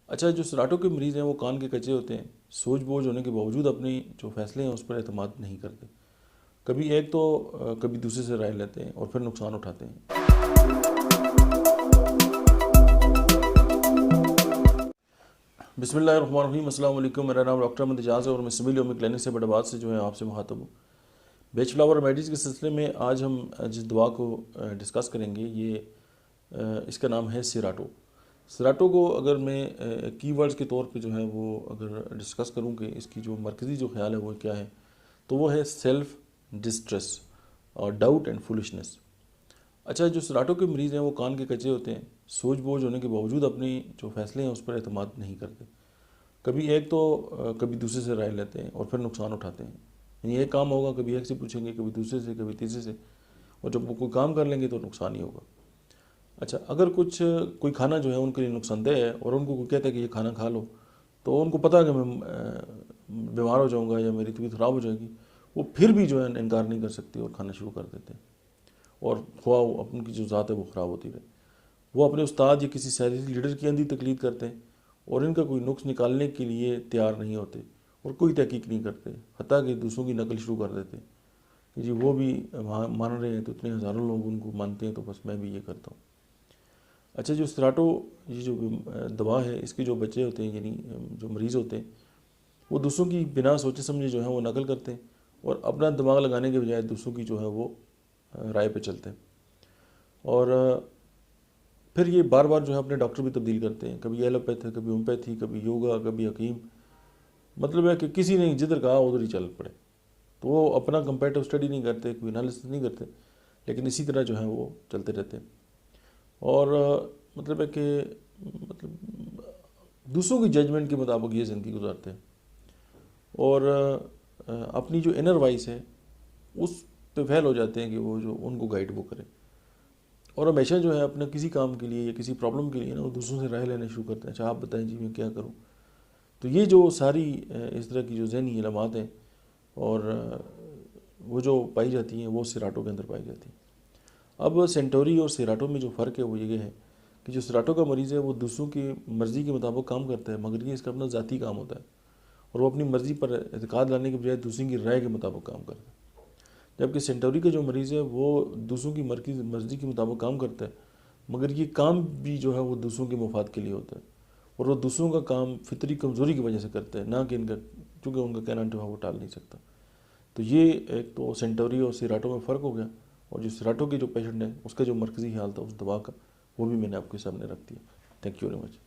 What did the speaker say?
اچھا، جو سراٹوں کے مریض ہیں وہ کان کے کچے ہوتے ہیں، سوج بوجھ ہونے کے باوجود اپنی جو فیصلے ہیں اس پر اعتماد نہیں کرتے، کبھی ایک تو کبھی دوسرے سے رائے لیتے ہیں اور پھر نقصان اٹھاتے ہیں۔ بسم اللہ الرحمن الرحیم، السلام علیکم، میرا نام ڈاکٹر احمد اعجاز ہے اور میں سول یومی کلینک سے بڑے بات سے جو ہے آپ سے مخاطب ہوں۔ بیچ فلاور میڈیز کے سلسلے میں آج ہم جس دوا کو ڈسکس کریں گے یہ اس کا نام ہے سیراٹو۔ سیراٹو کو اگر میں کی ورڈز کے طور پہ جو ہے وہ اگر ڈسکس کروں کہ اس کی جو مرکزی جو خیال ہے وہ کیا ہے، تو وہ ہے سیلف ڈسٹریس اور ڈاؤٹ اینڈ فولشنس۔ اچھا، جو سراٹوں کے مریض ہیں وہ کان کے کچے ہوتے ہیں، سوج بوجھ ہونے کے باوجود اپنی جو فیصلے ہیں اس پر اعتماد نہیں کرتے، کبھی ایک تو کبھی دوسرے سے رائے لیتے ہیں اور پھر نقصان اٹھاتے ہیں۔ یعنی ایک کام ہوگا کبھی ایک سے پوچھیں گے، کبھی دوسرے سے، کبھی تیسرے سے، اور جب وہ کوئی کام کر لیں گے تو نقصان ہی ہوگا۔ اچھا، اگر کوئی کھانا جو ہے ان کے لیے نقصان دہ ہے اور ان کو کوئی کہتا ہے کہ یہ کھانا کھا لو، تو ان کو پتہ ہے کہ میں بیمار ہو جاؤں گا یا میری طبیعت خراب ہو جائے گی، وہ پھر بھی جو ہے انکار نہیں کر سکتے اور کھانا شروع کر دیتے ہیں، اور خواہ ان کی جو ذات ہے وہ خراب ہوتی رہے۔ وہ اپنے استاد یا کسی سیاسی لیڈر کی اندھی تقلید کرتے ہیں اور ان کا کوئی نقص نکالنے کے لیے تیار نہیں ہوتے اور کوئی تحقیق نہیں کرتے، حتیٰ کہ دوسروں کی نقل شروع کر دیتے کہ جی وہ بھی مان رہے ہیں تو اتنے ہزاروں لوگ ان کو مانتے ہیں تو بس میں بھی یہ کرتا ہوں۔ اچھا، جو سراٹو یہ جو دوا ہے اس کے جو بچے ہوتے ہیں یعنی جو مریض ہوتے ہیں وہ دوسروں کی بنا سوچے سمجھے جو ہے وہ نقل کرتے ہیں اور اپنا دماغ لگانے کے بجائے دوسروں کی جو ہے وہ رائے پہ چلتے ہیں، اور پھر یہ بار بار جو ہے اپنے ڈاکٹر بھی تبدیل کرتے ہیں، کبھی ایلوپیتھی، کبھی ہومیوپیتھی، کبھی یوگا، کبھی حکیم۔ مطلب ہے کہ کسی نے جدھر کہا ادھر ہی چل پڑے، تو وہ اپنا کمپیریٹو اسٹڈی نہیں کرتے، کوئی انالیسس نہیں کرتے، لیکن اسی طرح جو ہے وہ چلتے رہتے ہیں، اور مطلب ہے کہ مطلب دوسروں کی ججمنٹ کے مطابق یہ زندگی گزارتے ہیں، اور اپنی جو انر وائس ہے اس پہ فیل ہو جاتے ہیں کہ وہ جو ان کو گائیڈ وہ کرے، اور ہمیشہ جو ہے اپنے کسی کام کے لیے یا کسی پرابلم کے لیے نا وہ دوسروں سے رائے لینا شروع کرتے ہیں۔ اچھا آپ بتائیں جی میں کیا کروں؟ تو یہ جو ساری اس طرح کی جو ذہنی علامات ہیں اور وہ جو پائی جاتی ہیں وہ سیراٹو کے اندر پائی جاتی ہیں۔ اب سینٹوری اور سیراٹو میں جو فرق ہے وہ یہ ہے کہ جو سیراٹو کا مریض ہے وہ دوسروں کی مرضی کے مطابق کام کرتا ہے، مگر یہ اس کا اپنا ذاتی کام ہوتا ہے اور وہ اپنی مرضی پر اعتقاد لانے کے بجائے دوسروں کی رائے کے مطابق کام کرتا ہے۔ جبکہ سینٹوری کا جو مریض ہے وہ دوسروں کی مرضی کے مطابق کام کرتا ہے، مگر یہ کام بھی جو ہے وہ دوسروں کے مفاد کے لیے ہوتا ہے، اور وہ دوسروں کا کام فطری کمزوری کی وجہ سے کرتے ہیں، نہ کہ ان کا چونکہ ان کا کہنا جو ہے وہ ٹال نہیں سکتا۔ تو یہ ایک تو سینٹوری اور سیراٹو میں فرق ہو گیا، اور جو سیراٹو کے جو پیشنٹ ہے اس کا جو مرکزی حال تھا اس دوا کا وہ بھی میں نے آپ کے سامنے رکھ دیا۔ Thank you very much.